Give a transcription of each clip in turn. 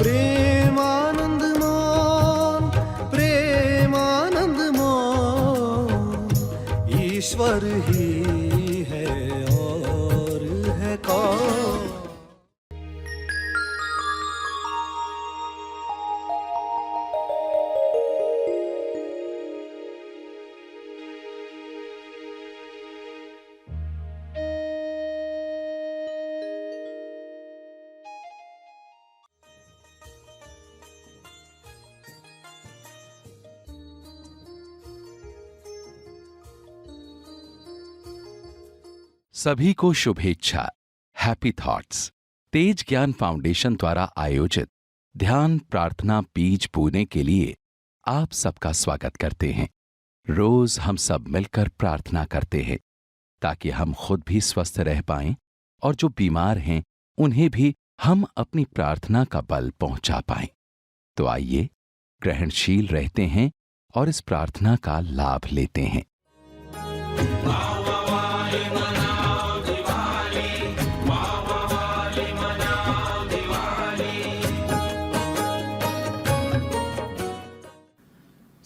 प्रेमानंद मोहन, प्रेमानंद मोहन, ईश्वर ही है और है कौन। सभी को शुभेच्छा। हैप्पी थॉट्स तेज ज्ञान फाउंडेशन द्वारा आयोजित ध्यान प्रार्थना बीज बोने के लिए आप सबका स्वागत करते हैं। रोज हम सब मिलकर प्रार्थना करते हैं ताकि हम खुद भी स्वस्थ रह पाएं और जो बीमार हैं उन्हें भी हम अपनी प्रार्थना का बल पहुंचा पाएं। तो आइए ग्रहणशील रहते हैं और इस प्रार्थना का लाभ लेते हैं।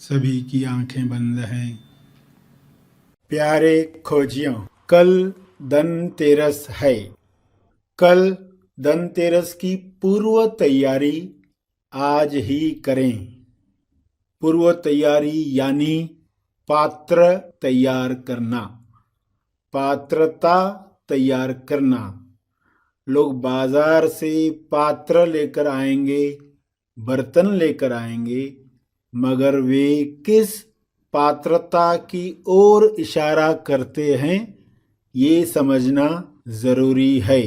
सभी की आंखें बंद हैं। प्यारे खोजियों, कल धनतेरस है। कल धनतेरस की पूर्व तैयारी आज ही करें। पूर्व तैयारी यानी पात्र तैयार करना, पात्रता तैयार करना। लोग बाजार से पात्र लेकर आएंगे, बर्तन लेकर आएंगे, मगर वे किस पात्रता की ओर इशारा करते हैं ये समझना जरूरी है।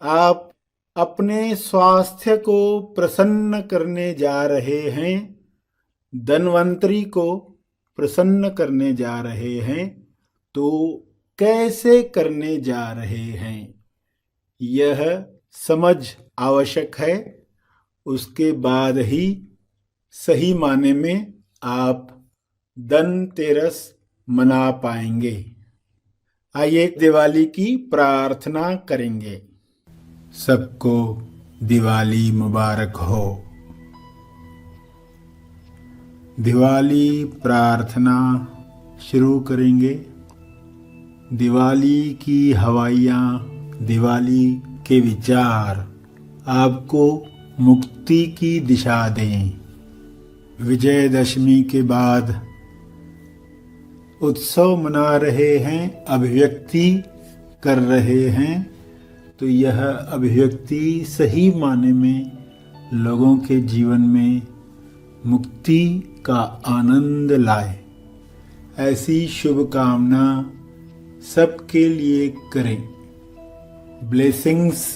आप अपने स्वास्थ्य को प्रसन्न करने जा रहे हैं, धनवंतरी को प्रसन्न करने जा रहे हैं, तो कैसे करने जा रहे हैं यह समझ आवश्यक है। उसके बाद ही सही माने में आप धनतेरस मना पाएंगे। आइए दिवाली की प्रार्थना करेंगे। सबको दिवाली मुबारक हो। दिवाली प्रार्थना शुरू करेंगे। दिवाली की हवाइयाँ, दिवाली के विचार आपको मुक्ति की दिशा दें। विजयदशमी के बाद उत्सव मना रहे हैं, अभिव्यक्ति कर रहे हैं, तो यह अभिव्यक्ति सही माने में लोगों के जीवन में मुक्ति का आनंद लाए। ऐसी शुभकामना सबके लिए करें। ब्लेसिंग्स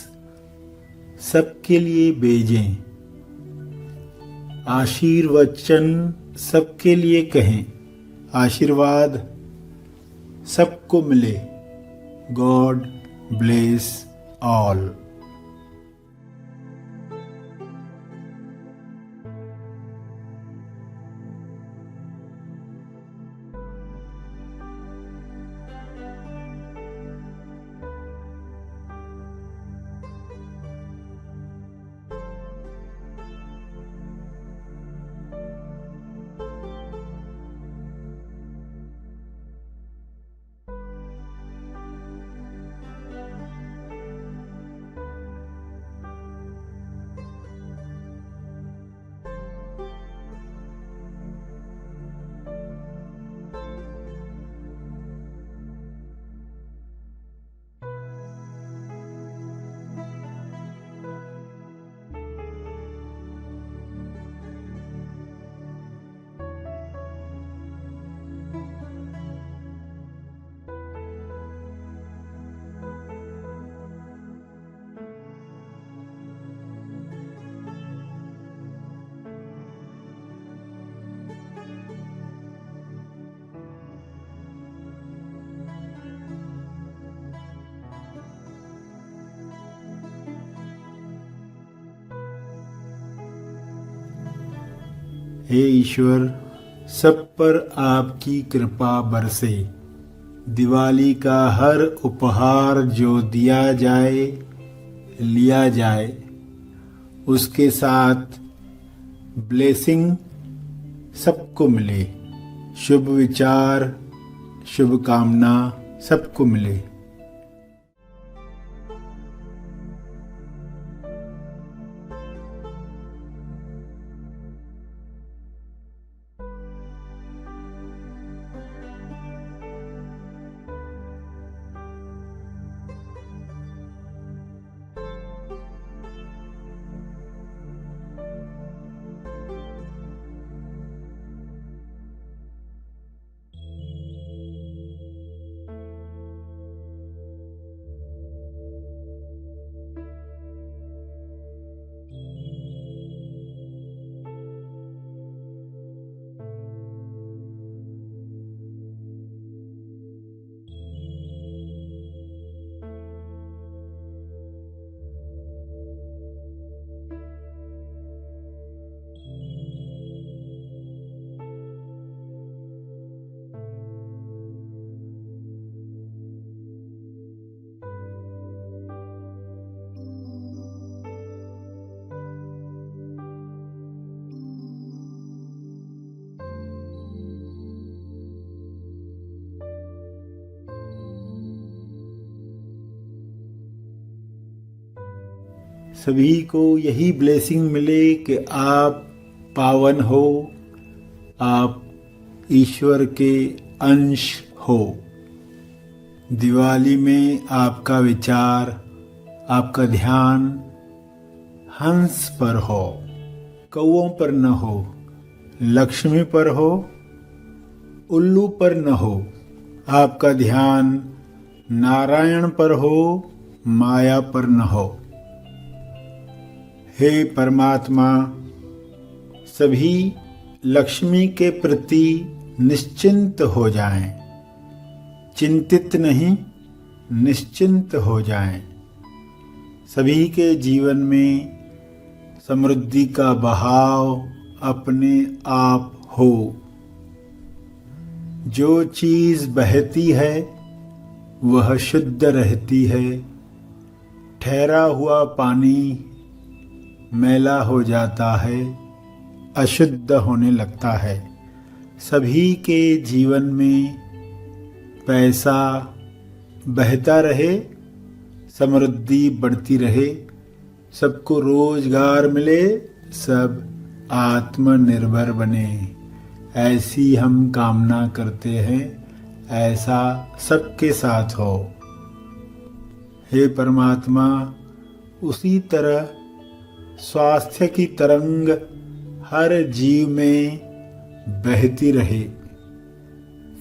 सबके लिए भेजें। आशीर्वचन सबके लिए कहें। आशीर्वाद सबको मिले। God bless all. हे ईश्वर, सब पर आपकी कृपा बरसे। दिवाली का हर उपहार जो दिया जाए, लिया जाए, उसके साथ ब्लेसिंग सबको मिले, शुभ विचार, शुभ कामना सबको मिले। सभी को यही ब्लेसिंग मिले कि आप पावन हो, आप ईश्वर के अंश हो। दिवाली में आपका विचार, आपका ध्यान हंस पर हो, कौओं पर न हो, लक्ष्मी पर हो, उल्लू पर न हो। आपका ध्यान नारायण पर हो, माया पर न हो। हे परमात्मा, सभी लक्ष्मी के प्रति निश्चिंत हो जाएं, चिंतित नहीं, निश्चिंत हो जाएं। सभी के जीवन में समृद्धि का बहाव अपने आप हो। जो चीज बहती है वह शुद्ध रहती है। ठहरा हुआ पानी मैला हो जाता है, अशुद्ध होने लगता है। सभी के जीवन में पैसा बहता रहे, समृद्धि बढ़ती रहे, सबको रोजगार मिले, सब आत्मनिर्भर बने, ऐसी हम कामना करते हैं। ऐसा सबके साथ हो। हे परमात्मा, उसी तरह स्वास्थ्य की तरंग हर जीव में बहती रहे,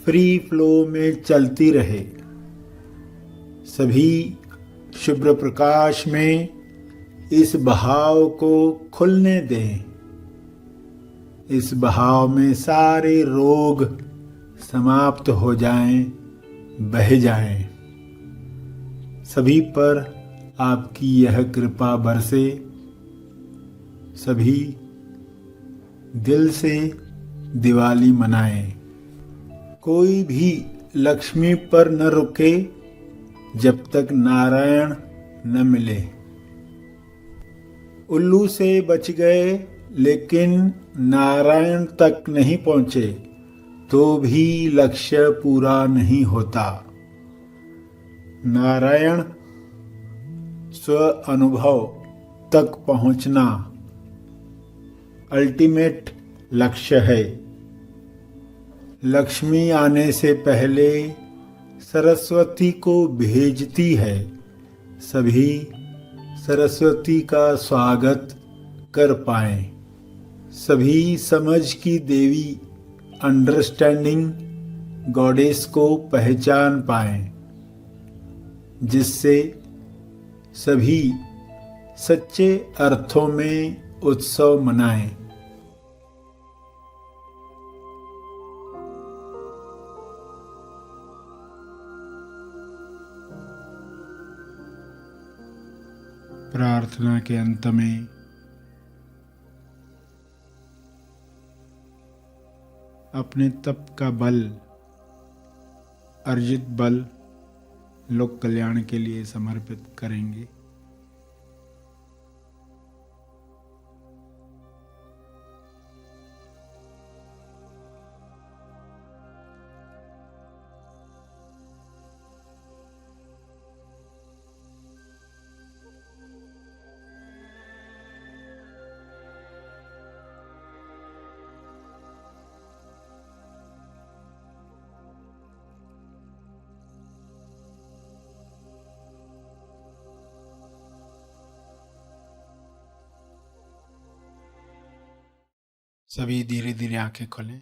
फ्री फ्लो में चलती रहे। सभी शुभ्र प्रकाश में इस बहाव को खुलने दें। इस बहाव में सारे रोग समाप्त हो जाएं, बह जाएं। सभी पर आपकी यह कृपा बरसे। सभी दिल से दिवाली मनाएं। कोई भी लक्ष्मी पर न रुके जब तक नारायण न मिले। उल्लू से बच गए लेकिन नारायण तक नहीं पहुंचे तो भी लक्ष्य पूरा नहीं होता। नारायण स्व अनुभव तक पहुंचना अल्टीमेट लक्ष्य है। लक्ष्मी आने से पहले सरस्वती को भेजती है। सभी सरस्वती का स्वागत कर पाएं। सभी समझ की देवी अंडरस्टैंडिंग गॉडेस को पहचान पाएं, जिससे सभी सच्चे अर्थों में उत्सव मनाएं। प्रार्थना के अंत में अपने तप का बल, अर्जित बल लोक कल्याण के लिए समर्पित करेंगे। सभी धीरे धीरे आंखें खोलें।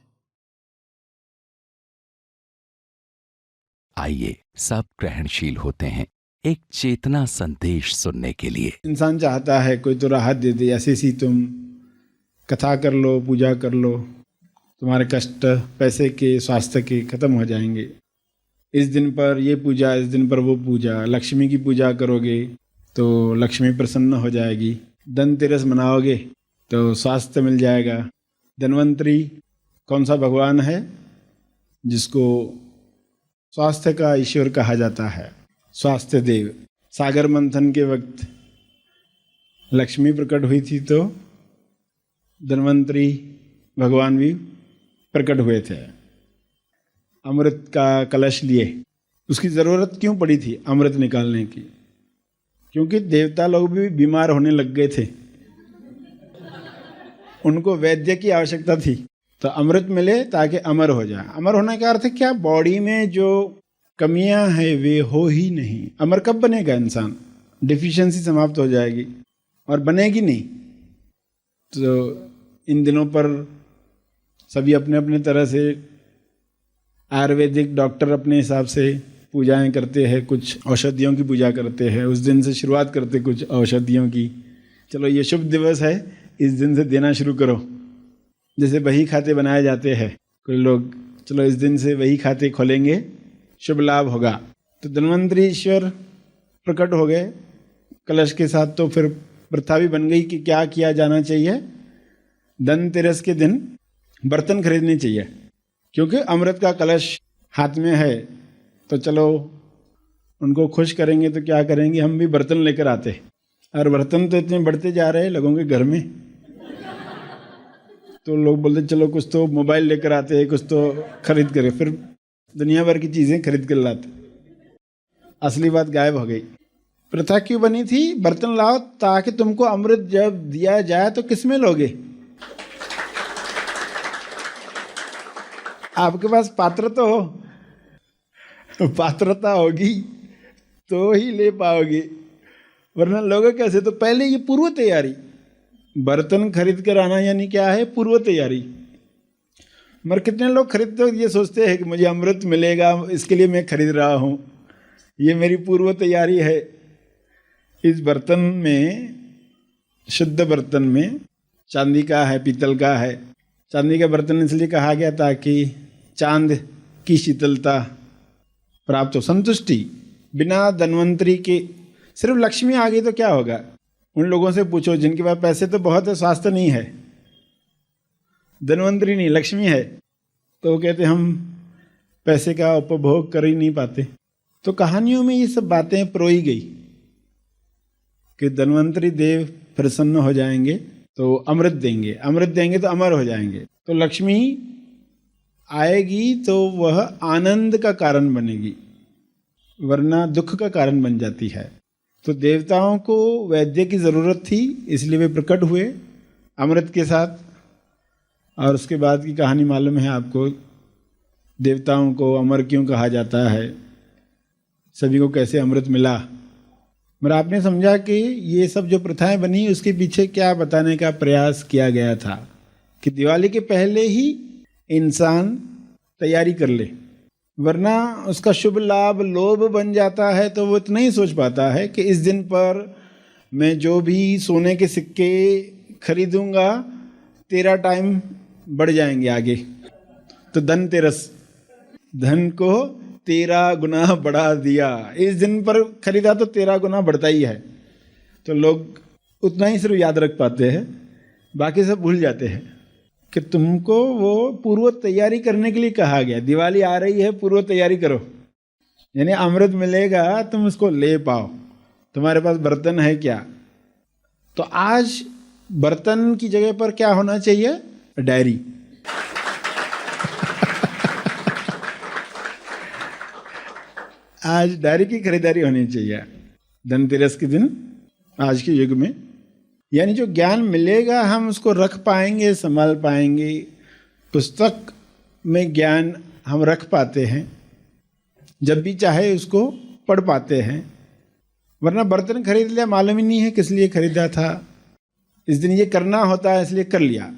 आइए सब ग्रहणशील होते हैं एक चेतना संदेश सुनने के लिए। इंसान चाहता है कोई तो राहत दे दे, ऐसे सी तुम कथा कर लो, पूजा कर लो, तुम्हारे कष्ट पैसे के स्वास्थ्य के खत्म हो जाएंगे। इस दिन पर ये पूजा, इस दिन पर वो पूजा, लक्ष्मी की पूजा करोगे तो लक्ष्मी प्रसन्न हो जाएगी। धनतेरस मनाओगे तो स्वास्थ्य मिल जाएगा। धन्वंतरी कौन सा भगवान है जिसको स्वास्थ्य का ईश्वर कहा जाता है? स्वास्थ्य देव। सागर मंथन के वक्त लक्ष्मी प्रकट हुई थी तो धन्वंतरी भगवान भी प्रकट हुए थे। अमृत का कलश लिए। उसकी ज़रूरत क्यों पड़ी थी अमृत निकालने की? क्योंकि देवता लोग भी बीमार होने लग गए थे, उनको वैद्य की आवश्यकता थी, तो अमृत मिले ताकि अमर हो जाए। अमर होने का अर्थ क्या? बॉडी में जो कमियां हैं वे हो ही नहीं। अमर कब बनेगा इंसान? डिफिशिएंसी समाप्त हो जाएगी और बनेगी नहीं। तो इन दिनों पर सभी अपने अपने तरह से आयुर्वेदिक डॉक्टर अपने हिसाब से पूजाएं करते हैं, कुछ औषधियों की पूजा करते हैं। उस दिन से शुरुआत करते कुछ औषधियों की। चलो ये शुभ दिवस है, इस दिन से देना शुरू करो। जैसे बही खाते बनाए जाते हैं, कोई लोग चलो इस दिन से वही खाते खोलेंगे, शुभ लाभ होगा। तो धन्वंतरी ईश्वर प्रकट हो गए कलश के साथ। तो फिर प्रथा भी बन गई कि क्या किया जाना चाहिए? धनतेरस के दिन बर्तन खरीदने चाहिए, क्योंकि अमृत का कलश हाथ में है। तो चलो उनको खुश करेंगे तो क्या करेंगे, हम भी बर्तन लेकर आते। और बर्तन तो इतने बढ़ते जा रहे हैं लोगों के घर में, तो लोग बोलते चलो कुछ तो मोबाइल लेकर आते हैं, कुछ तो खरीद करे, फिर दुनिया भर की चीज़ें खरीद कर लाते। असली बात गायब हो गई। प्रथा क्यों बनी थी? बर्तन लाओ ताकि तुमको अमृत जब दिया जाए तो किसमें लोगे? आपके पास पात्र तो हो, पात्रता होगी तो ही ले पाओगे, वरना लोगे कैसे? तो पहले ये पूर्व तैयारी। बर्तन खरीद कर आना यानी क्या है? पूर्व तैयारी। मगर कितने लोग खरीदते हो ये सोचते हैं कि मुझे अमृत मिलेगा, इसके लिए मैं खरीद रहा हूँ, ये मेरी पूर्व तैयारी है। इस बर्तन में, शुद्ध बर्तन में, चांदी का है, पीतल का है। चांदी का बर्तन इसलिए कहा गया ताकि चांद की शीतलता प्राप्त हो, संतुष्टि। बिना धन्वंतरी के सिर्फ लक्ष्मी आ गई तो क्या होगा? उन लोगों से पूछो जिनके पास पैसे तो बहुत है, स्वास्थ्य नहीं है, धन्वंतरी नहीं, लक्ष्मी है, तो वो कहते हम पैसे का उपभोग कर ही नहीं पाते। तो कहानियों में ये सब बातें परोई गई कि धन्वंतरी देव प्रसन्न हो जाएंगे तो अमृत देंगे, अमृत देंगे तो अमर हो जाएंगे। तो लक्ष्मी आएगी तो वह आनंद का कारण बनेगी, वरना दुख का कारण बन जाती है। तो देवताओं को वैद्य की ज़रूरत थी, इसलिए वे प्रकट हुए अमृत के साथ। और उसके बाद की कहानी मालूम है आपको, देवताओं को अमर क्यों कहा जाता है, सभी को कैसे अमृत मिला। मगर आपने समझा कि ये सब जो प्रथाएं बनी उसके पीछे क्या बताने का प्रयास किया गया था कि दिवाली के पहले ही इंसान तैयारी कर ले, वरना उसका शुभ लाभ लोभ बन जाता है। तो वो इतना ही सोच पाता है कि इस दिन पर मैं जो भी सोने के सिक्के खरीदूंगा तेरा टाइम बढ़ जाएंगे आगे। तो धनतेरस, धन को 13 गुना बढ़ा दिया। इस दिन पर खरीदा तो 13 गुना बढ़ता ही है। तो लोग उतना ही सिर्फ याद रख पाते हैं, बाकी सब भूल जाते हैं कि तुमको वो पूर्व तैयारी करने के लिए कहा गया। दिवाली आ रही है, पूर्व तैयारी करो, यानी अमृत मिलेगा तुम उसको ले पाओ। तुम्हारे पास बर्तन है क्या? तो आज बर्तन की जगह पर क्या होना चाहिए? डायरी। आज डायरी की खरीदारी होनी चाहिए धनतेरस के दिन, आज के युग में। यानी जो ज्ञान मिलेगा हम उसको रख पाएंगे, संभाल पाएंगे। पुस्तक में ज्ञान हम रख पाते हैं, जब भी चाहे उसको पढ़ पाते हैं। वरना बर्तन खरीद लिया, मालूम ही नहीं है किस लिए खरीदा था। इस दिन ये करना होता है इसलिए कर लिया,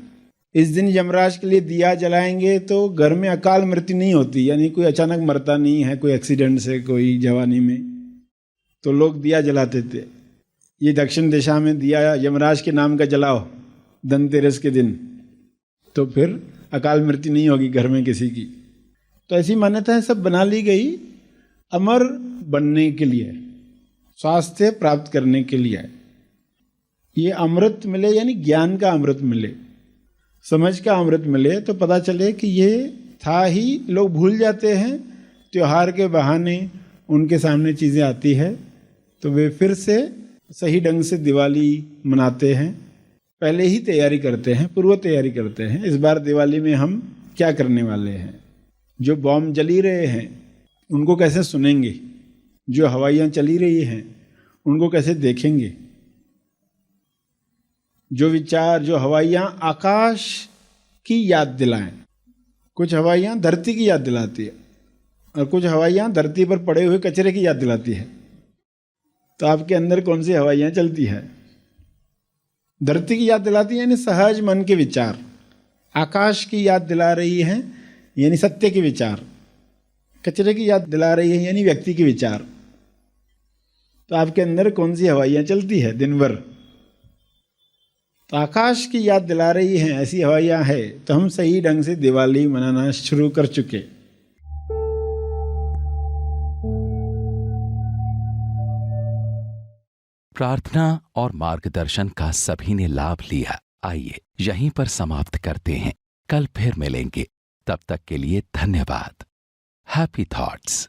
इस दिन यमराज के लिए दिया जलाएंगे तो घर में अकाल मृत्यु नहीं होती, यानी कोई अचानक मरता नहीं है, कोई एक्सीडेंट से, कोई जवानी में, तो लोग दिया जलाते थे। ये दक्षिण दिशा में दिया यमराज के नाम का जलाओ धनतेरस के दिन, तो फिर अकाल मृत्यु नहीं होगी घर में किसी की। तो ऐसी मान्यताएं सब बना ली गई अमर बनने के लिए, स्वास्थ्य प्राप्त करने के लिए। ये अमृत मिले यानी ज्ञान का अमृत मिले, समझ का अमृत मिले, तो पता चले कि ये था ही। लोग भूल जाते हैं, त्योहार के बहाने उनके सामने चीज़ें आती है तो वे फिर से सही ढंग से दिवाली मनाते हैं, पहले ही तैयारी करते हैं, पूर्व तैयारी करते हैं। इस बार दिवाली में हम क्या करने वाले हैं, जो बॉम्ब जली रहे हैं उनको कैसे सुनेंगे, जो हवाइयाँ चली रही हैं उनको कैसे देखेंगे, जो विचार, जो हवाइयाँ आकाश की याद दिलाएं। कुछ हवाइयाँ धरती की याद दिलाती है और कुछ हवाइयाँ धरती पर पड़े हुए कचरे की याद दिलाती है। तो आपके अंदर कौन सी हवाइयाँ चलती है? धरती की याद दिलाती है यानी सहज मन के विचार, आकाश की याद दिला रही हैं यानी सत्य के विचार, कचरे की याद दिला रही है यानी व्यक्ति के विचार। तो आपके अंदर कौन सी हवाइयाँ चलती है दिन भर? तो आकाश की याद दिला रही हैं, ऐसी हवाइयाँ है तो हम सही ढंग से दिवाली मनाना शुरू कर चुके। प्रार्थना और मार्गदर्शन का सभी ने लाभ लिया। आइए यहीं पर समाप्त करते हैं, कल फिर मिलेंगे। तब तक के लिए धन्यवाद। Happy thoughts.